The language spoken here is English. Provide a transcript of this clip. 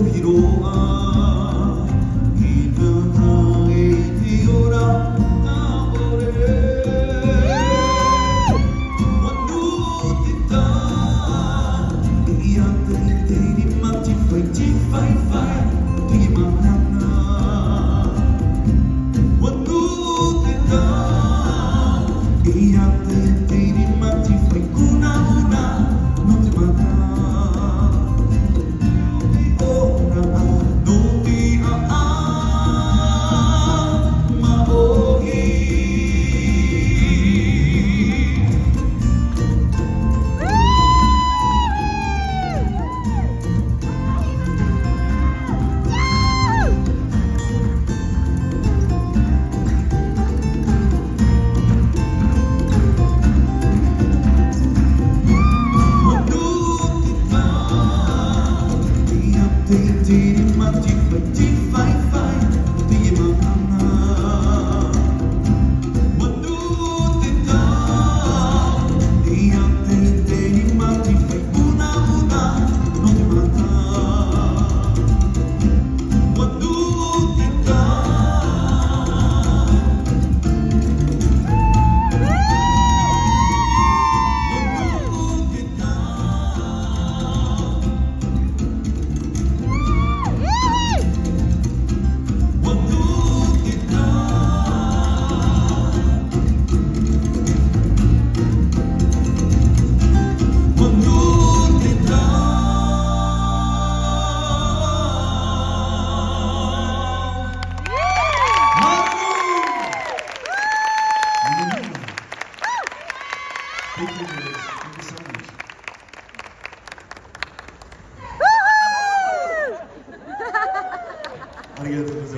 위로와 이별하에 뛰어라 나버려 quando e até ter mati foi ti fai ti mahana quando e até ter mati foi kuna non ti mata ora non ti ma Diri mati pati fai ti mahana quando ti dà e até diri mati fai una non ti mata quando ti dà Thank you guys. Thank you so much. Arigatou gozaimasu.